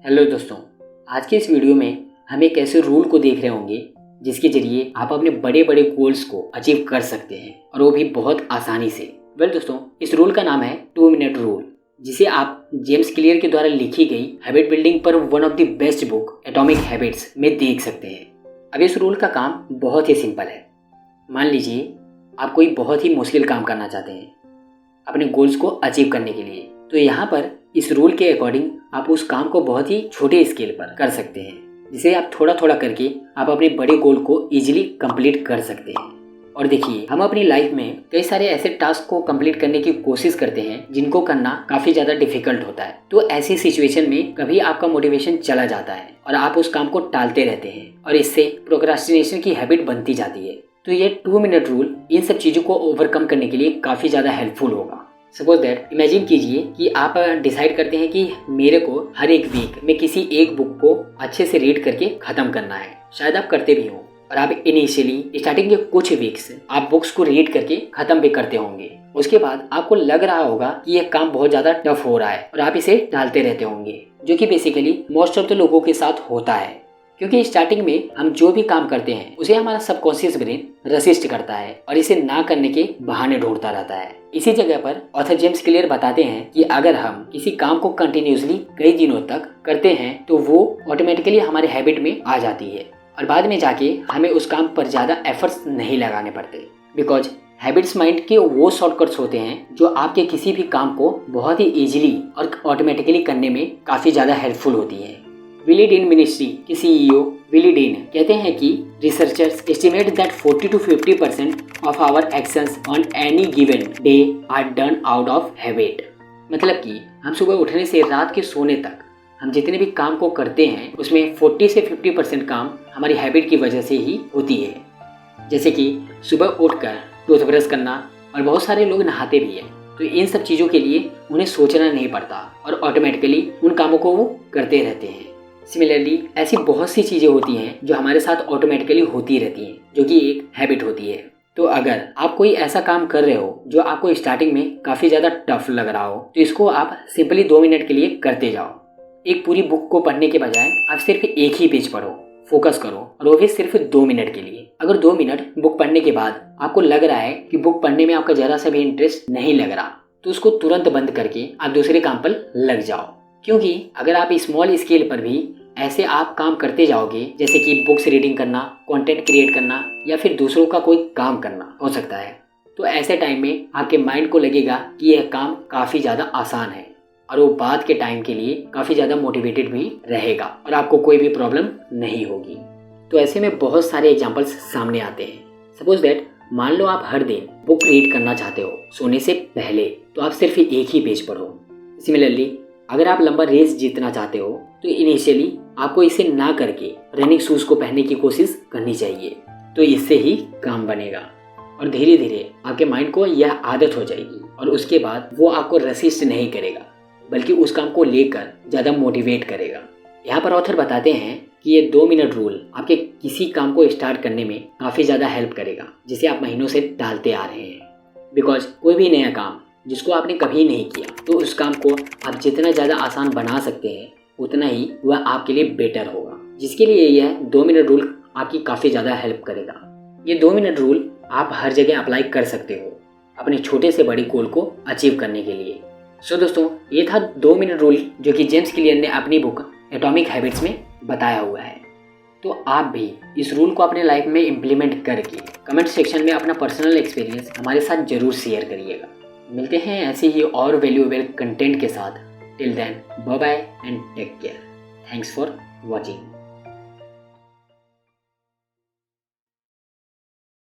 Hello दोस्तों, आज के इस वीडियो में हम एक ऐसे रूल को देख रहे होंगे जिसके जरिए आप अपने बड़े बड़े गोल्स को अचीव कर सकते हैं और वो भी बहुत आसानी से। दोस्तों, इस रूल का नाम है 2 मिनट रूल, जिसे आप जेम्स क्लियर के द्वारा लिखी गई हैबिट बिल्डिंग पर one of the best book atomic habits में देख सकते हैं। अब इस रूल का काम बहुत ही सिंपल है। मान लीजिए आप कोई बहुत ही मुश्किल काम करना चाहते हैं अपने गोल्स को अचीव करने के लिए, तो यहाँ पर इस रूल के अकॉर्डिंग आप उस काम को बहुत ही छोटे स्केल पर कर सकते हैं, जिसे आप थोड़ा थोड़ा करके आप अपने बड़े गोल को इजीली कंप्लीट कर सकते हैं। और देखिए, हम अपनी लाइफ में कई सारे ऐसे टास्क को कंप्लीट करने की कोशिश करते हैं जिनको करना काफी ज्यादा डिफिकल्ट होता है। तो ऐसी सिचुएशन में कभी आपका मोटिवेशन चला जाता है और आप उस काम को टालते रहते हैं और इससे प्रोक्रास्टिनेशन की हैबिट बनती जाती है। तो ये 2 मिनट रूल इन सब चीजों को ओवरकम करने के लिए काफी ज्यादा हेल्पफुल होगा। सपोज दैट, इमेजिन कीजिए कि आप डिसाइड करते हैं कि मेरे को हर एक वीक में किसी एक बुक को अच्छे से रीड करके खत्म करना है। शायद आप करते भी हो और आप इनिशियली स्टार्टिंग के कुछ वीक्स आप बुक्स को रीड करके खत्म भी करते होंगे। उसके बाद आपको लग रहा होगा कि यह काम बहुत ज्यादा टफ हो रहा है और आप इसे टालते रहते होंगे, जो कि बेसिकली मोस्ट ऑफ द लोगों के साथ होता है। क्योंकि स्टार्टिंग में हम जो भी काम करते हैं उसे हमारा सबकॉन्शियस ब्रेन रेसिस्ट करता है और इसे ना करने के बहाने ढूंढता रहता है। इसी जगह पर ऑथर जेम्स क्लियर बताते हैं कि अगर हम किसी काम को कंटिन्यूसली कई दिनों तक करते हैं तो वो ऑटोमेटिकली हमारे हैबिट में आ जाती है और बाद में जाके हमें उस काम पर ज्यादा एफर्ट्स नहीं लगाने पड़ते। बिकॉज हैबिट्स माइंड के वो शॉर्टकट्स होते हैं जो आपके किसी भी काम को बहुत ही इजीली और ऑटोमेटिकली करने में काफी ज्यादा हेल्पफुल होती है। विली डेन मिनिस्ट्री के सीईओ विली डेन कहते हैं कि researchers estimate that 40 to 50% of our actions on any given day are done out of habit. मतलब कि हम सुबह उठने से रात के सोने तक हम जितने भी काम को करते हैं उसमें 40 से 50% काम हमारी हैबिट की वजह से ही होती है। जैसे कि सुबह उठकर टूथब्रश करना, और बहुत सारे लोग नहाते भी हैं, तो इन सब चीज़ों के लिए उन्हें सोचना नहीं पड़ता और ऑटोमेटिकली उन कामों को वो करते रहते हैं। सिमिलरली ऐसी बहुत सी चीज़ें होती हैं जो हमारे साथ ऑटोमेटिकली होती रहती हैं, जो कि एक हैबिट होती है। तो अगर आप कोई ऐसा काम कर रहे हो जो आपको स्टार्टिंग में काफ़ी ज़्यादा टफ लग रहा हो, तो इसको आप सिंपली 2 मिनट के लिए करते जाओ। एक पूरी बुक को पढ़ने के बजाय आप सिर्फ एक ही पेज पढ़ो, फोकस करो, और वो भी सिर्फ 2 मिनट के लिए। अगर 2 मिनट बुक पढ़ने के बाद आपको लग रहा है कि बुक पढ़ने में आपका जरा सा भी इंटरेस्ट नहीं लग रहा, तो उसको तुरंत बंद करके आप दूसरे काम पर लग जाओ। क्योंकि अगर आप स्मॉल स्केल पर भी ऐसे आप काम करते जाओगे, जैसे कि बुक्स रीडिंग करना, कंटेंट क्रिएट करना या फिर दूसरों का कोई काम करना हो सकता है, तो ऐसे टाइम में आपके माइंड को लगेगा कि यह काम काफ़ी ज़्यादा आसान है और वो बाद के टाइम के लिए काफ़ी ज़्यादा मोटिवेटेड भी रहेगा और आपको कोई भी प्रॉब्लम नहीं होगी। तो ऐसे में बहुत सारे एग्जाम्पल्स सामने आते हैं। सपोज दैट, मान लो आप हर दिन बुक रीड करना चाहते हो सोने से पहले, तो आप सिर्फ एक ही पेज पढ़ो। सिमिलरली अगर आप लंबा रेस जीतना चाहते हो तो इनिशियली आपको इसे ना करके रनिंग शूज को पहनने की कोशिश करनी चाहिए, तो इससे ही काम बनेगा और धीरे धीरे आपके माइंड को यह आदत हो जाएगी और उसके बाद वो आपको रेसिस्ट नहीं करेगा बल्कि उस काम को लेकर ज़्यादा मोटिवेट करेगा। यहाँ पर ऑथर बताते हैं कि ये 2 मिनट रूल आपके किसी काम को स्टार्ट करने में काफ़ी ज़्यादा हेल्प करेगा जिसे आप महीनों से डालते आ रहे हैं। बिकॉज कोई भी नया काम जिसको आपने कभी नहीं किया, तो उस काम को आप जितना ज़्यादा आसान बना सकते हैं उतना ही वह आपके लिए बेटर होगा, जिसके लिए यह 2 मिनट रूल आपकी काफ़ी ज़्यादा हेल्प करेगा। ये 2 मिनट रूल आप हर जगह अप्लाई कर सकते हो अपने छोटे से बड़ी गोल को अचीव करने के लिए। सो दोस्तों, ये था 2 मिनट रूल जो कि जेम्स क्लियर ने अपनी बुक एटॉमिक हैबिट्स में बताया हुआ है। तो आप भी इस रूल को अपने लाइफ में इम्प्लीमेंट करके कमेंट सेक्शन में अपना पर्सनल एक्सपीरियंस हमारे साथ जरूर शेयर करिएगा। मिलते हैं ऐसे ही और वैल्यूएबल कंटेंट के साथ। Till then, bye bye and take care. Thanks for watching.